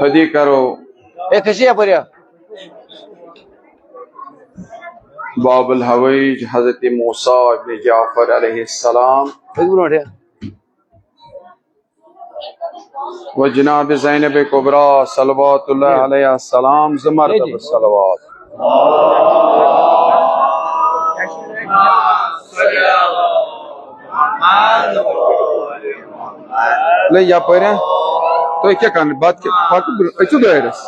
हदी करो बाबुल हवैज हजरत मूसा इब्न जाफर अलैहिस्सलाम व जनाब ज़ैनब कुबरा सलवातुल्लाह अलैहा सलाम ज़मरतब सलवात ले या पर तो क्या कर बात के पाक अच्छु दायरस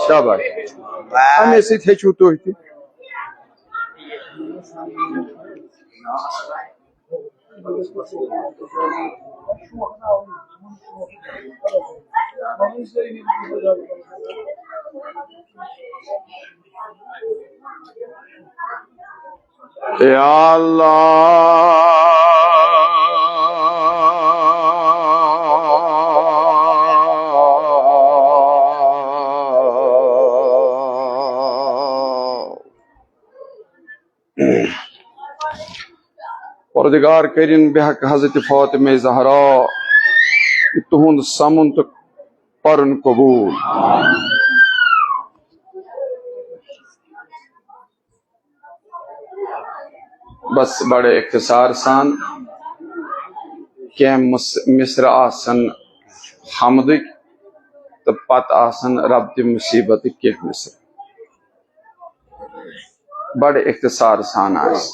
शाबाश हमें से थे छूतो ही या परदिगार करिन बेहक हजरत फातिमा ज़हरा तुहुंद समन तो परन कबूल बस बड़े इख्तिसार सान क्या मिस्र आसन हमदिक तो पत आसन रब दी मुसीबत के मिस्र बड़े इख्तिसार सान आस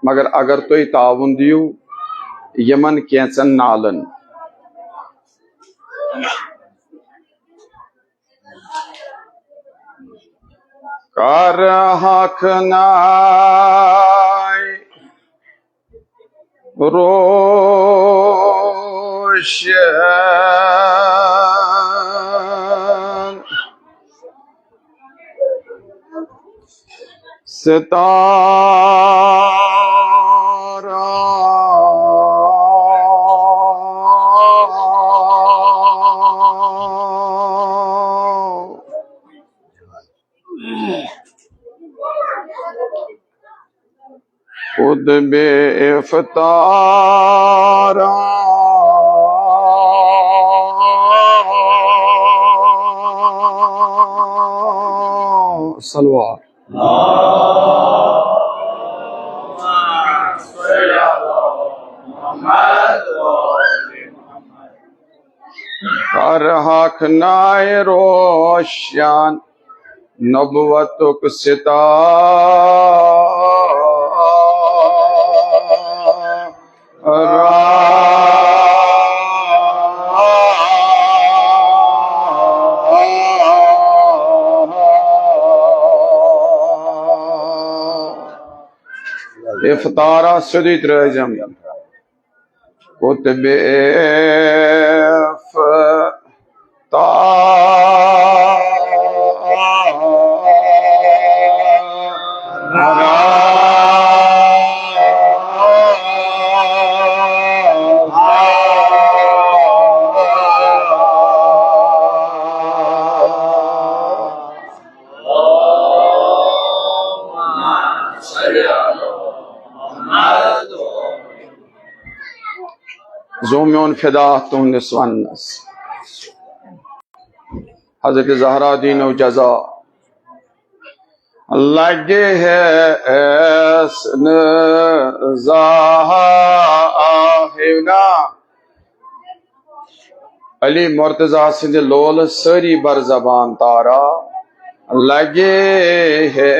मगर अगर तो ताउन दियो यमन कैंचन नालन कर हक नाय रोशन सितारा खुद बेइफ्तारा सलवा कर हक नाय रोशन नबुवतुक इफ्तारा सुदित रजम कुतबे जोम्योन फिदा तुन्निस वन्नस हजरत ज़हरा दीन व जजा लगे है ज़ाहिना अली मुर्तजा सिंध लोल सरी बर जबान तारा लगे है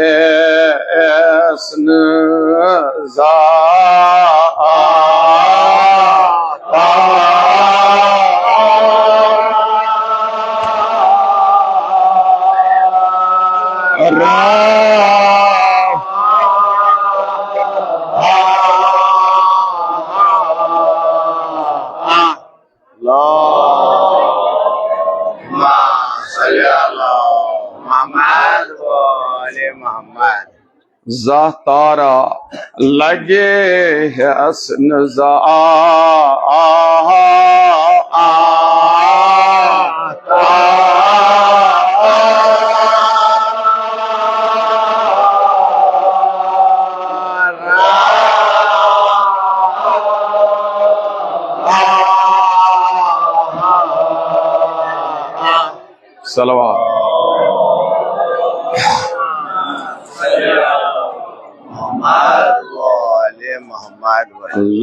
ज़ातारा लगे है हसन सलवात।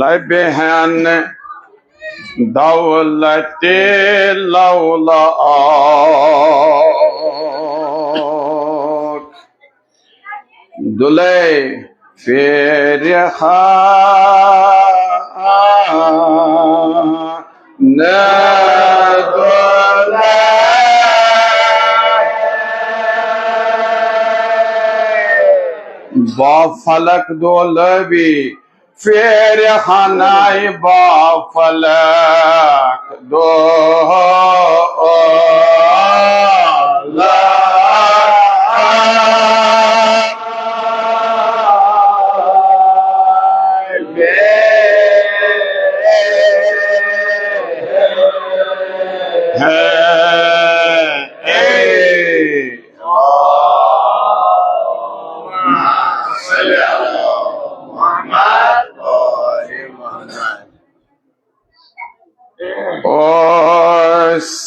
लबहन दौलत लौला दुले फेर न बा फलक दो लबी फेर हनाई बा फलक दो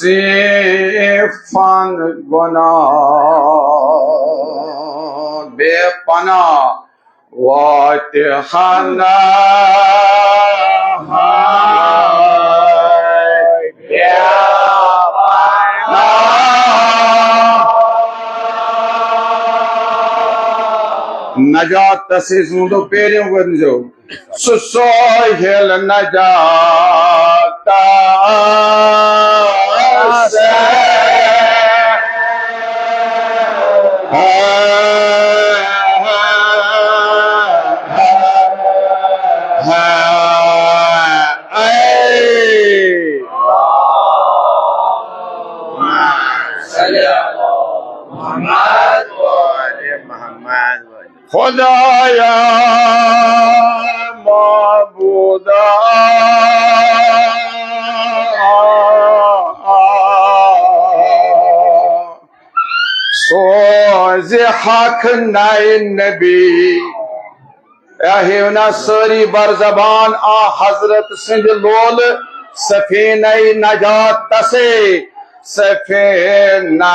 सिफन गुना बेपना वात खाना नजात से सुनो पेरियों बंजो सुसोहिल नजात खुदाया माबूदा सोज हक नाय नबी अहिवना सारी बरजबान आ हजरत सिंध लोल सफीना नजात तसे सफीना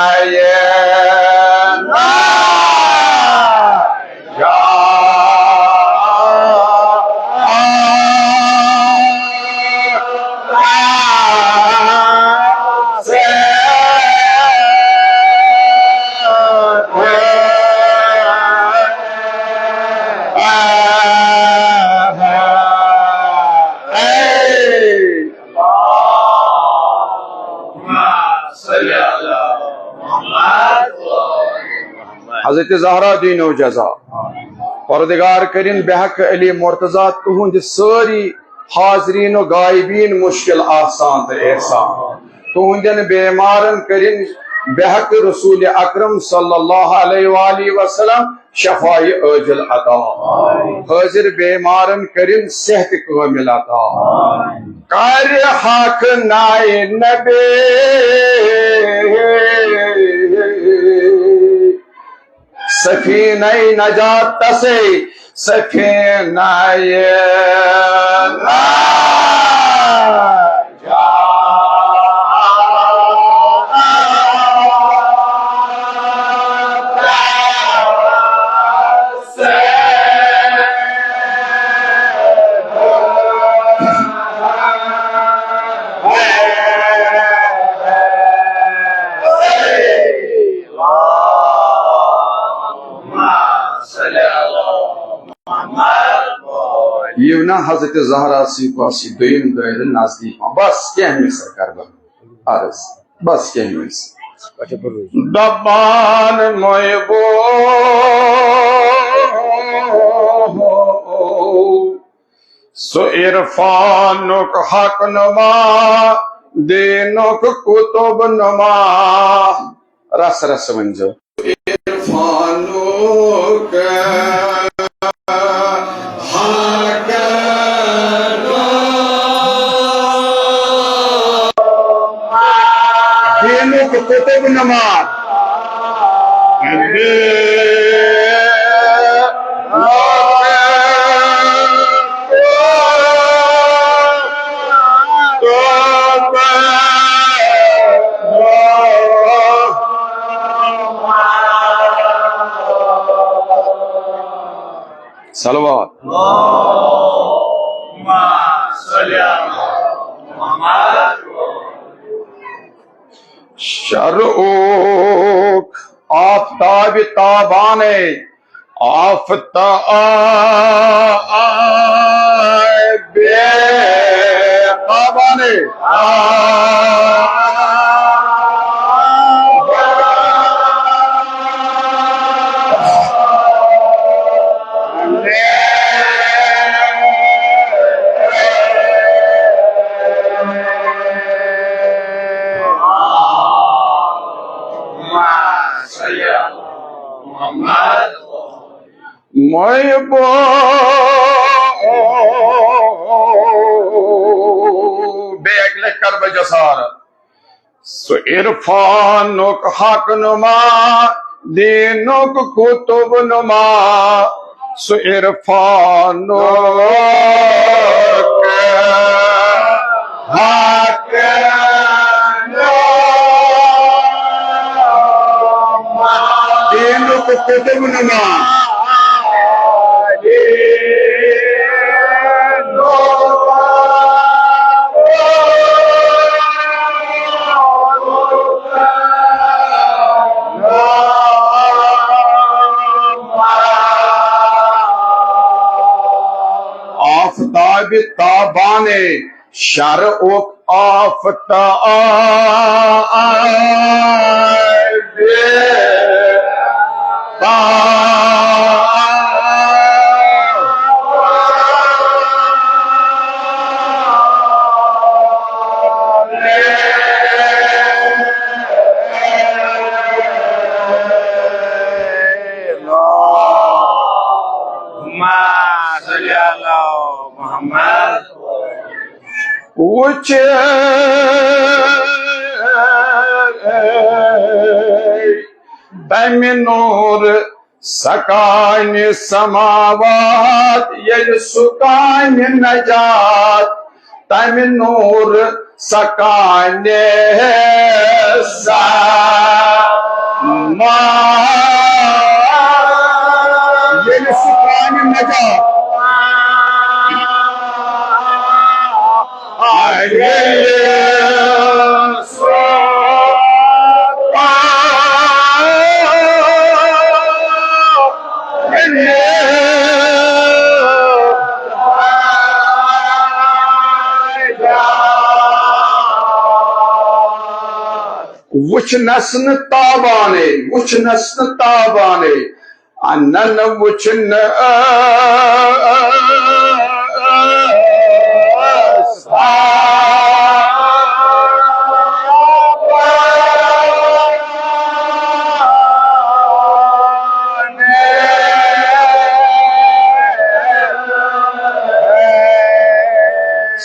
हजरत ज़हरा दीनो जजा परदिगार करिन बेहक अली मुर्तजा तुहुंद सारी हाजरीन व गायबीन मुश्किल आसान तो एहसान तुहुंदन बेमारन करिन बेहक रसूल अकरम सल्लल्लाहु अलैहि वसल्लम शफाई अजल अता हाजिर बेमारन करिन सेहत कामिल अता कर हक नाय नबी सफीना नजात तसे सफीना ये ना हजरत ज़हरा सी पासी दोयम दर नजदीक बस क्या है सरकार अर्ज बस क्या है दबान मोयबो सो इरफानुक हक नुमा दीनुक कुतुब नुमा रस रस मंजो इरफानुक कुतुब नमाज सलवात शर्ऊक Aftab ताबाने आफताबाने Moybo bekle karbe cesaret su irfanuk hak numa dinuk kutub numa su irfanuk hak numa dinuk kutub numa आफताब ताबाने शर्ऊक which Daminur Sakani Samavat Yel Sukani Najat Daminur Sakani Samavat Yel Sukani Najat Which nasn tabane, anan which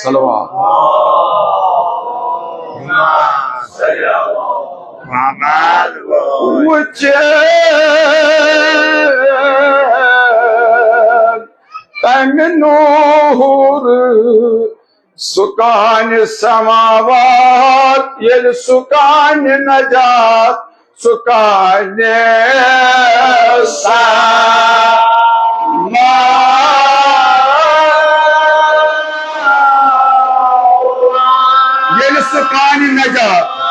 Salawat. Which Taminur Sukan Samavat Yel Sukan Najat Sukan Yel Sukan Najat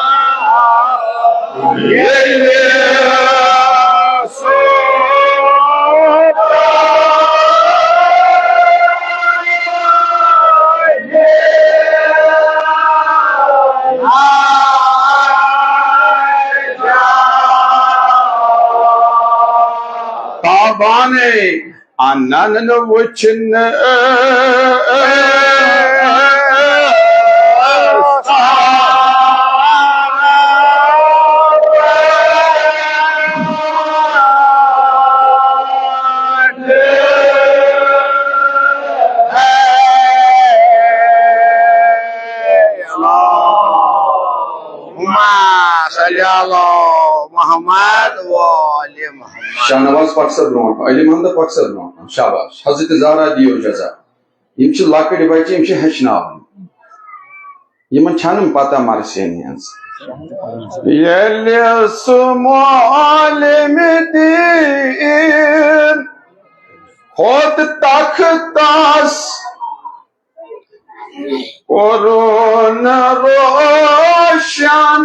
Tabane anan wuchin Shahnawaz Paksad Bronk, Aliman Paksad Bronk, Shabash, Hazrat Zara Dio Jaza. Imchi Lakadi Bachi, Imchi Hashnav. Yaman Chanum Pata Marsenians. Yelisumalimidin Hod takhtas Korona roshan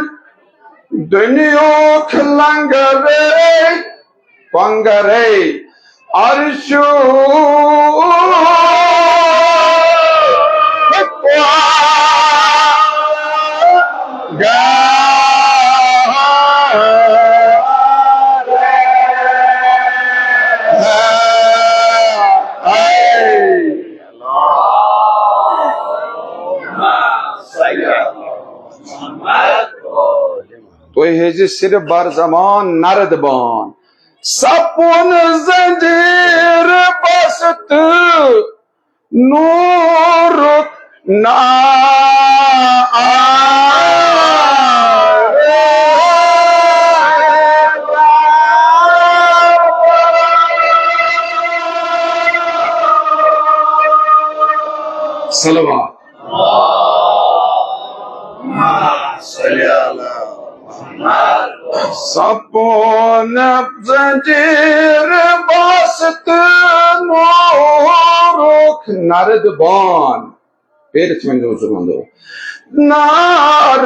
Dünyok langare Pangare Arshu तो hazy सिर्फ बर जमान नरदबान सपुन जंजीर बसत नूर ना सलवा सपोन जंजीर बसत नूरुख नरदबान पेरच में जो सुबंदो नार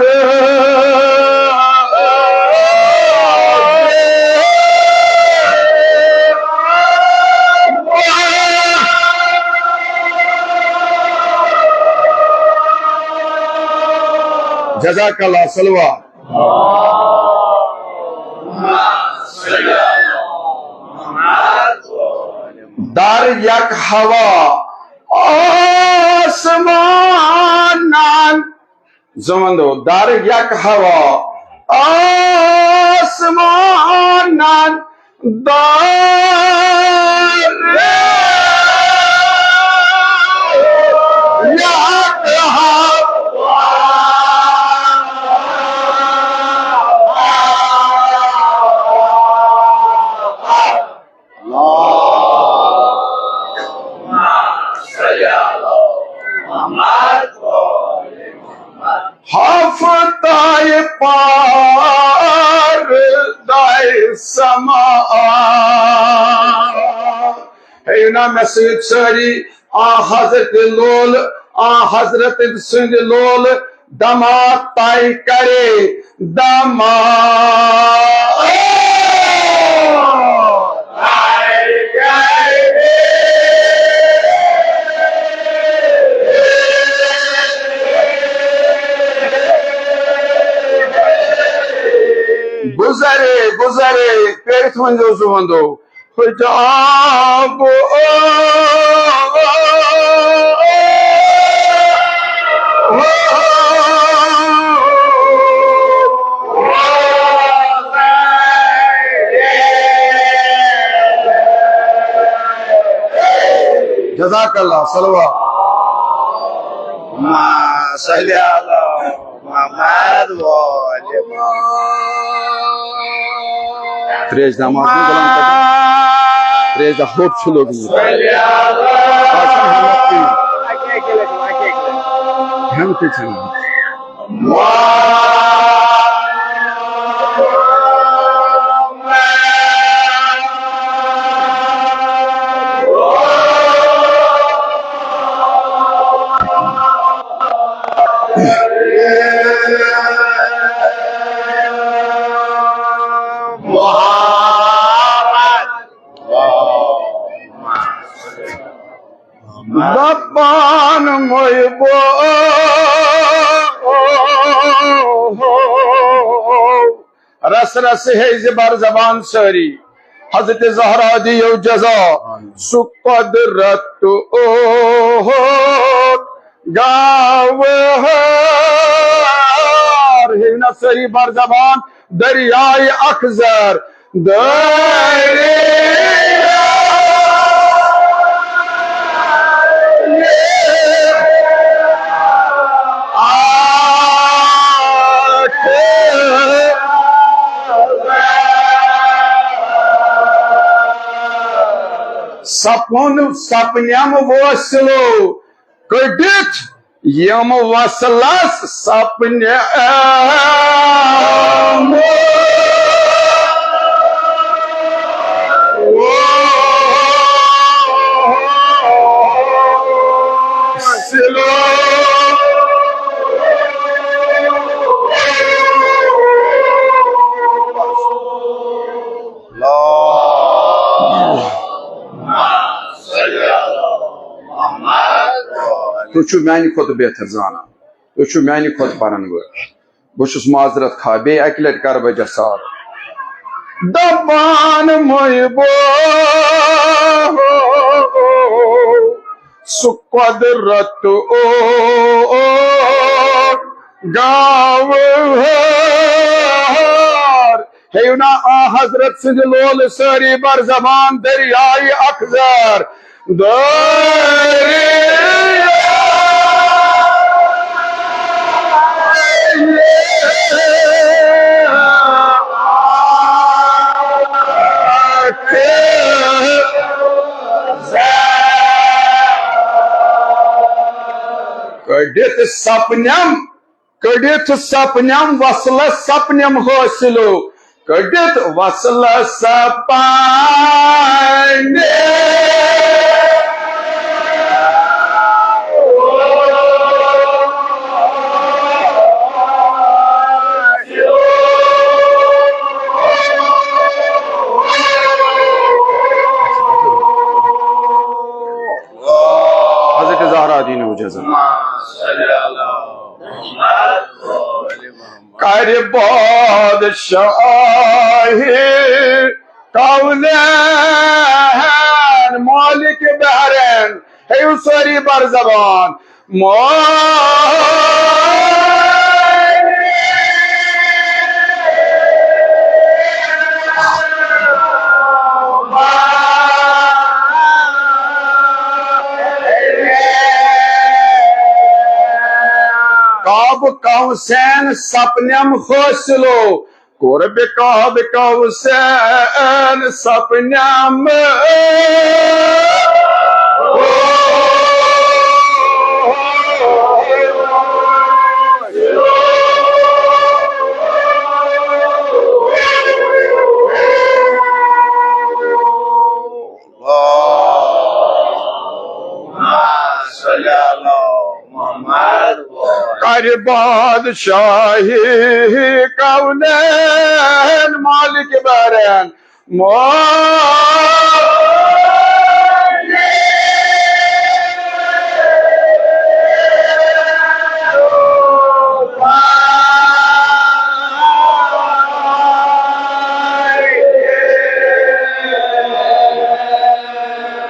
जज़ाकल्लाह सलवा दार यक हवा आसमान जमंदो दार यक हवा आसमान दार यक हफ्ताए पार दाए समा है ना मैसेज सारी आ हजरत लोल आ हजरत सिंध लोल दमा ताई करे दमा गुजरे गुजरे पेट में जो सुबंदो हिजाब जज़ाकल्लाह सलवा सल्ली अला मुहम्मद व आले Três da três da roupa chulogo. Hem kitchen. Dabban moybo रस रस है ज़बार ज़बान सारी हज़रत ज़हरा दियो जज़ा सुक़दरत ओ गावहर है नसरी बार ज़बान दरियाए अखज़र सपन सपन्यम वसलो कड़ित यम वसलस सपन्यम तुझ मानि खुद बेहतर जाना तुझ मानि खुद पढ़न वो बहुत माजरत खा बे अक लट कर बह सार दबान मोइबो सु कुदरत ओ गाव हेयु ना आ हजरत सिंध लोल सारी बर जबान दरियाई अखजर कड़ित सपनम वसल सपनम हासिलो कड़ित वसल सपने हज़रत ज़हरा दीन जज़ा कर बादशाही कौनैन मालिक बहरैन है सारी बर जबान काब कौसैन सपनम हासिलो कुर्ब काब कौसैन सपनम कर बादशाही कौनैन मालिक बहरैन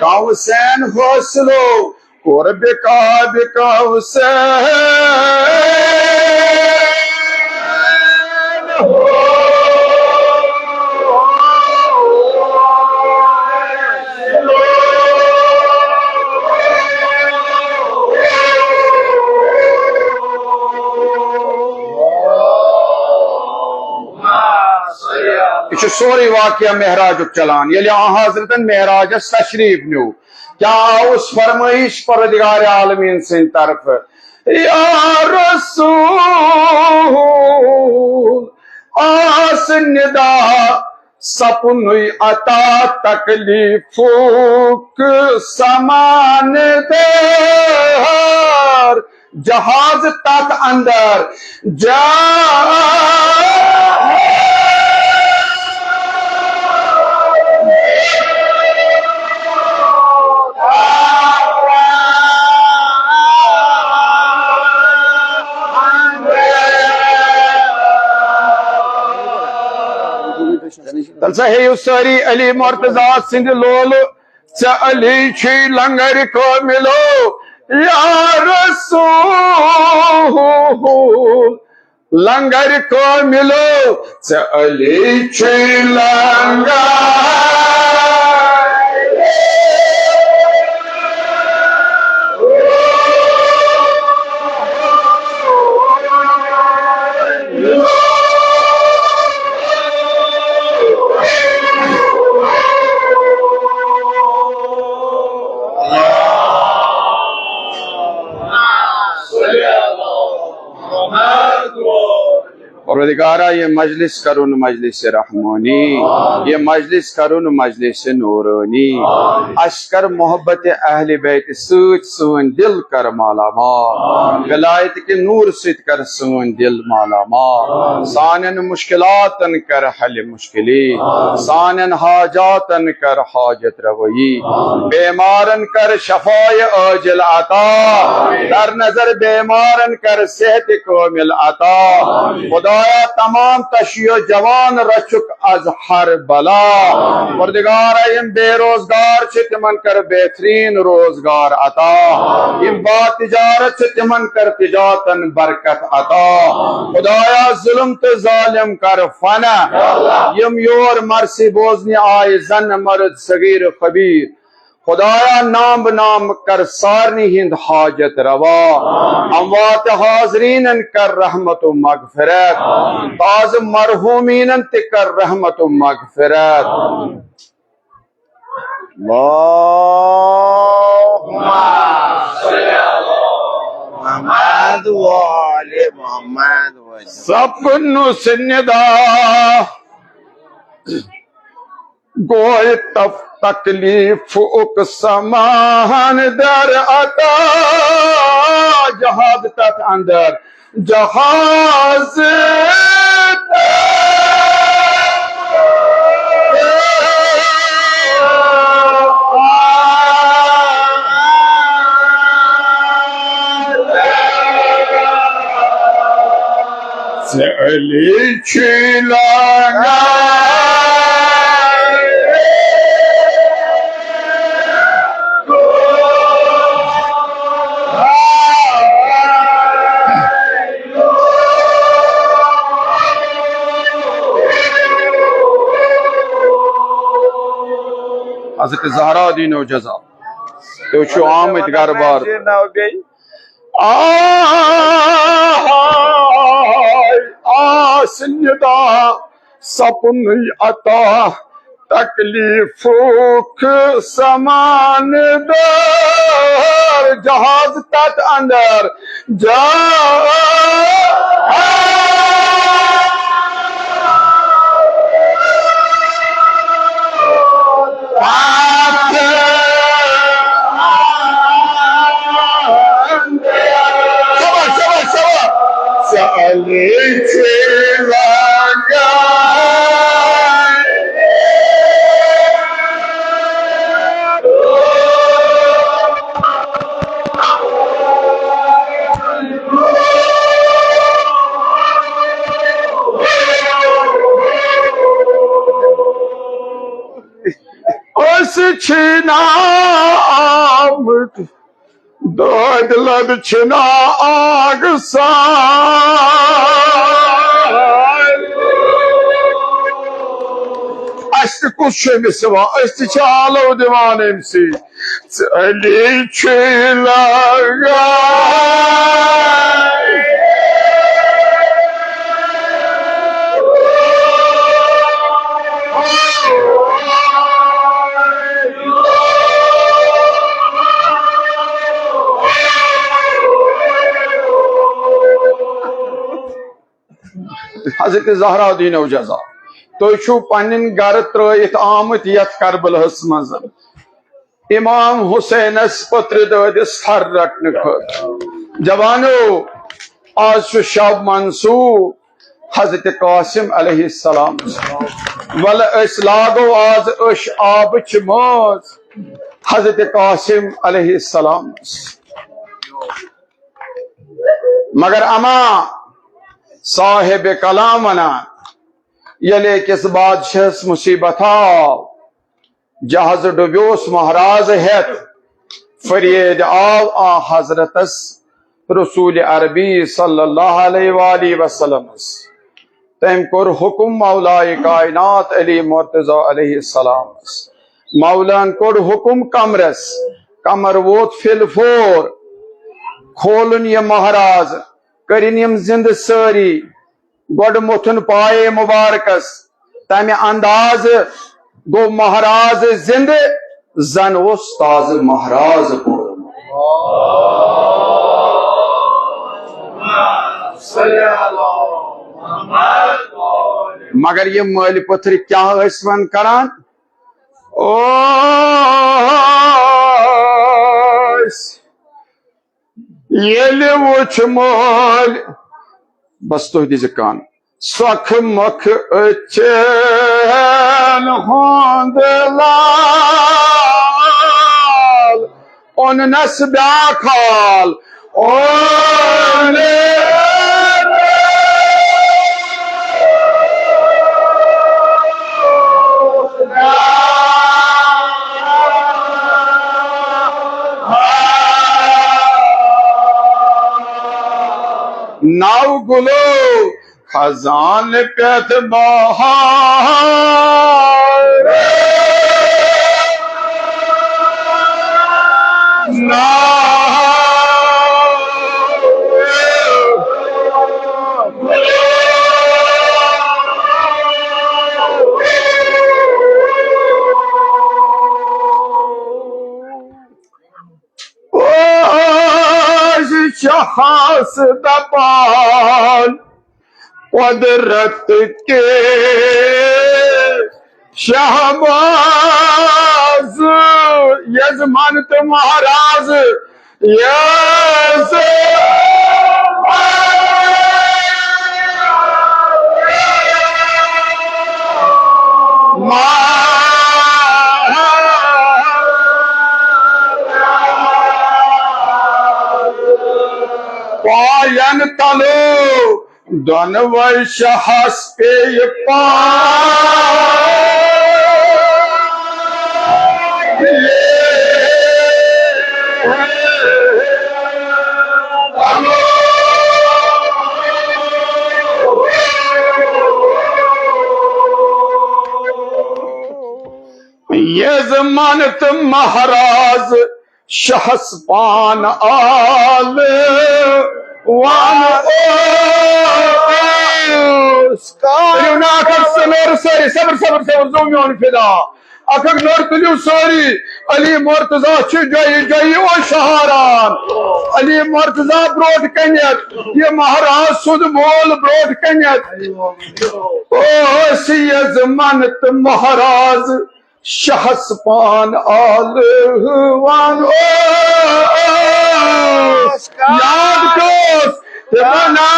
कौसैन हासिलो कुर्ब काब कौसैन यह सोरी वाक़या मेहराज चलान ये हजरतन मेहराजस तशरीफ न्यू क्या उस फरमाइश परवरदिगार आलमीन से तरफ या रसूल आस निदा सपन अता तकलीफुक समान दर जहाज तक अंदर जा तलसा है सारी अली मुर्तजा सिंध लोल च अली छी लंगर को मिलो या रसूल लंगर को मिलो च अली छी लंगर परवरदिगारा ये मजलिस करुन मजलिस रहमानी, ये मजलिस करुन मजलिस नूरानी। अशकर मोहब्बत अहले बैत सूच सोन दिल कर माला माल, विलायत के नूर सित कर सोन दिल माला माल। सानन मुश्किलातन कर हल मुश्किली, सानन हाजातन कर हाजत रवई, बेमारन कर शफाए आजिल अता, दर नजर बेमारन कर सेहत कामिल अता। खुदाया तमाम तशियो जवान रचुक अज हर बला, परवरदिगारा यम बेरोजगार छ तिमन कर बेहतरीन रोजगार अता, यम बा तिजारत छ तिमन कर तिजारतन बरकत अता। खुदाया जुल्म तो जालिम कर फना, यम योर मरसी बोजनी आए जन मर्द सगीर खबीर। खुदाया नाम नाम कर सारनी हिंद हाजत रवा, अमवात हाजरीन कर रहमत मगफिरत, ताज मरहूमीन कर रहमत मगफिरत। सपनु सिन्दा गोय तब तकलीफ उक समान दर अता, जहाज तक अंदर जहाज चली छिलाना हज़रत ज़हरा दीनो जज़ा तो शो आमद गरबार आसन्यदा सपन अता तकलीफुक समान दर, जहाज तक अंदर जा छिना आमद दौद लद छिना आग अस्त कुछ मिसवा अस्त चालो दीवाने से चली छिलगा हज़रत ज़हरा दीनो जज़ा तो पन्न गर त्रत आमत यथ करबलहस मज इमाम हुसैनस पुत्र ददिस थर रटन खत। जवानो आज शब मंसूर हज़रत कासिम अलैहिस्सलाम वल अस लागो आज अश आबच मज हज़रत कासिम अलैहिस्सलाम। मगर अमा साहिब कलाम वना यले किस बादशाह मुसीबत आओ जहाज डुब्योस महाराज हेत फरियद आव आ हजरतस रसूल अरबी सल्लल्लाहु अलैहि वसल्लम तम कोर हुकुम मौलाए कायनात अली मुर्तजा अलैहि सलाम मौलान कोर हुकुम कमरस कमर वोत फिल फोर खोलन ये महाराज करिन यम जिंद सारी गोड मुथुन पाए मुबारकस तमे अंदाज गो महाराज जिंद जन उस्ताज महाराज को मगर ये माल पुत्र क्या वन करान ओ ये वुच माल बस तुह दिज कान सख मख अचन होंद लाल ओन नस ब्याखाल ओने नाव गुलो खजान पेत बहार शहास दबान कुदरत के शहबाज यजमान तो महाराज यस पायन तलो दन वैशहस पे ये जमानत महाराज शहस पान आल वन सबर सबर सबर जो मोन फिदा अखक नर तुलियो सारी अली मुर्तजा जय जय ओ शहरान अली मुर्तजा ब्रोट कन्यत ये महाराज सुद मोल ब्रोट कन्यत ओ ये जमानत महाराज शहस पान आल वन याद दोस्त बना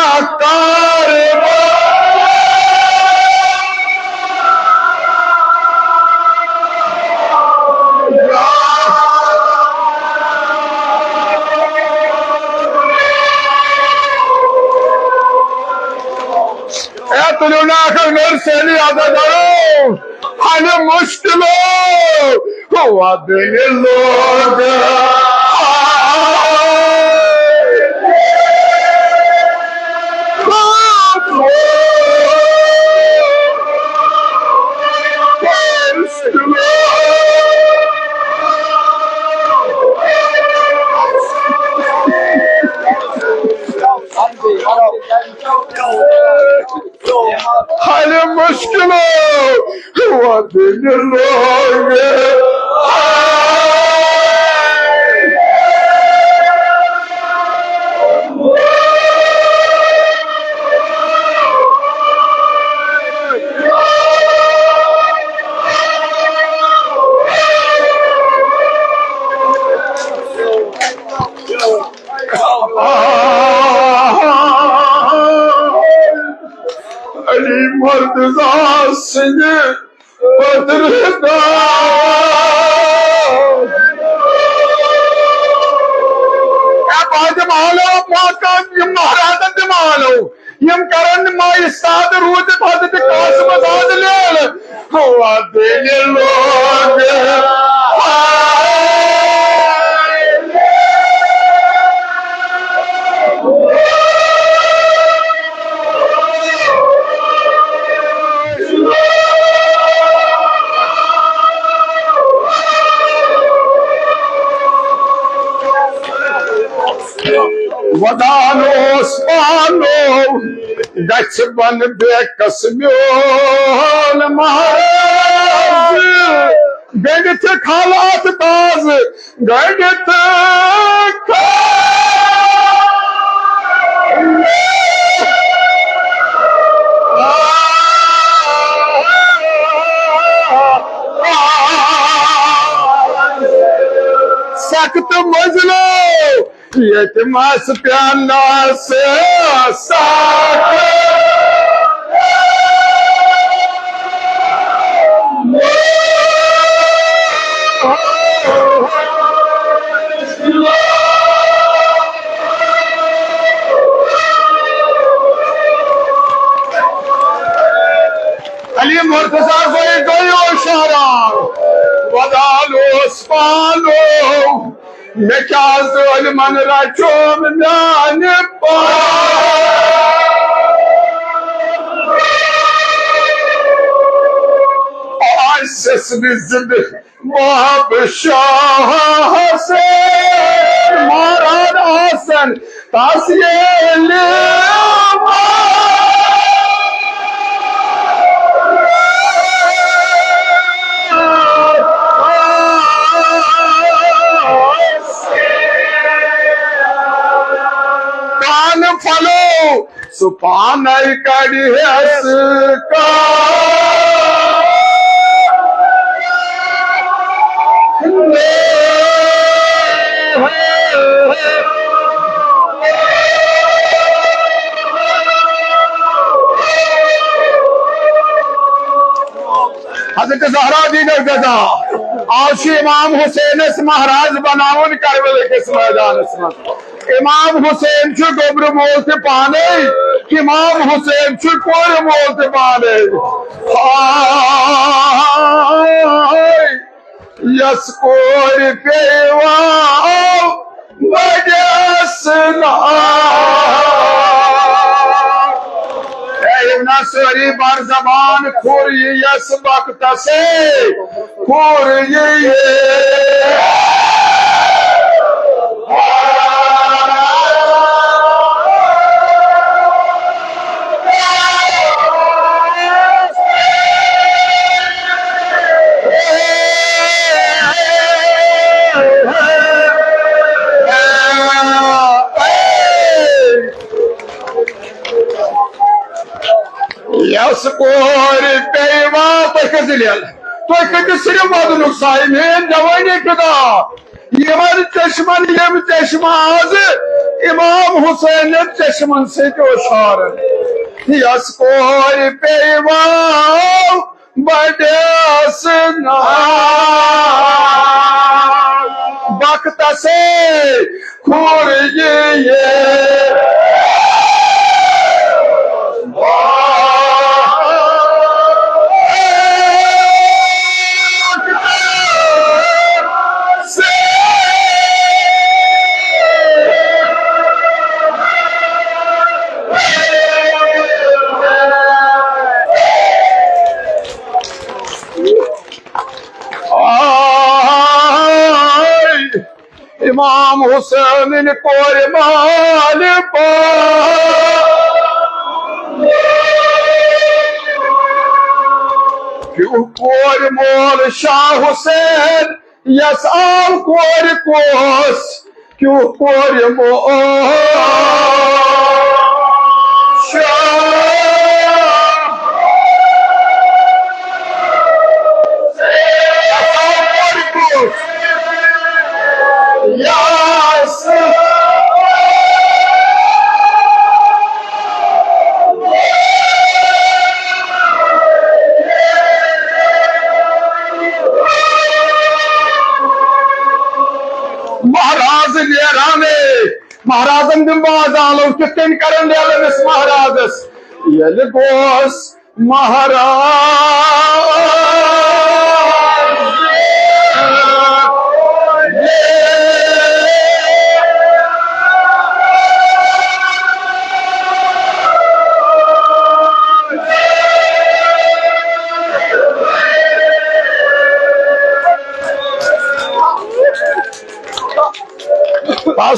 नर्सरी आदा दरो हने मुश्किलों हुआ दिल लोग हर मुश्किलों हुआ दिल लोग अली मुर्तजा सिंह महाराज दिमालो यम करन माय साद रूद भदत कासम साद लेल हुआ दिल लोग वदानो स्पानो गच बन बेकस म्योल महाराज गणित खालात ताज गणित सख्त मजलो यतमस प्यानस अली मुर्तजा कोई गयो शारा वदालो स्पालो मैं क्या मन रचो नान जिद मोहब शाह से महाराज हसन तासियल फलो सुपान कड़ी का हजरत ज़हरा दी ने गजा आशी इमाम हुसैन महाराज बनावन करवले किस मैदान इमाम हुसैन छु गोब्र मोलते पाने इमाम हुसैन छु कोर मोलते पाने यस कोर पेवा बजसना नसरी बर जबान खुर यस वक्त से खुर यस कोर पेवा तकजिल तो सिर्फ वदन साई मेन जवानी कदा यमन चश्मन यम चश्मा आज इमाम हुसैन चश्मन से जोशार यस कोर पेवा बड़स वक्त से खुर ये इमाम हुसैन कोर माल क्यों कोर मोल शाह हुसैन यस आम कोर कोस क्यों कोर मोल महाराज नेराने महाराजन दिमाग आलो कितन करन देलस महाराजस यल गोस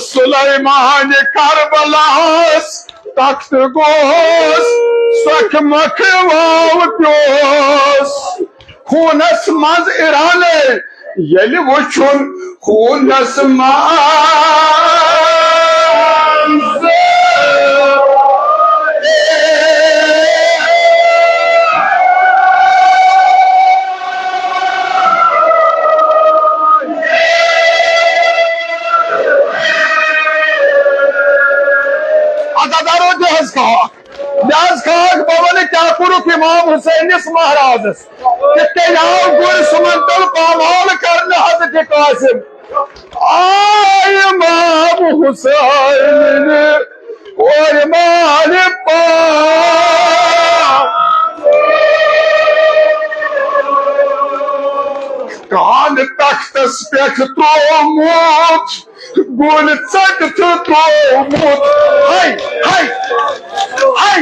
सुलेमान करबलास तख्त गोस सख मखवाव प्योस खूनस मज इराने यल वुचुन खूनस मज खाक बवन क्या कुरुक इमाम हुसैनिस महाराजस गुर सुमंतल पामाल करने हजरत कासिम आय इमाम हुसैन और इमाम पाक कान तख्तस पे त्रोमुत गुल चट त्रोमुत हाय हाय हाय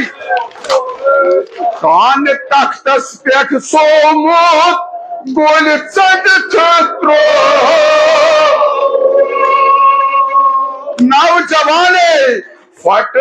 कान तख्तस पे सोमुत गुल चट त्रो नौजवाने फट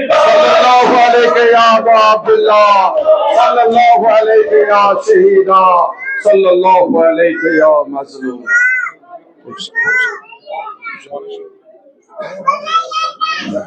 Sallallahu alayhi ya Abu Abdullah, sallallahu alayhi ya Shahida, sallallahu alayhi ya Mazlum.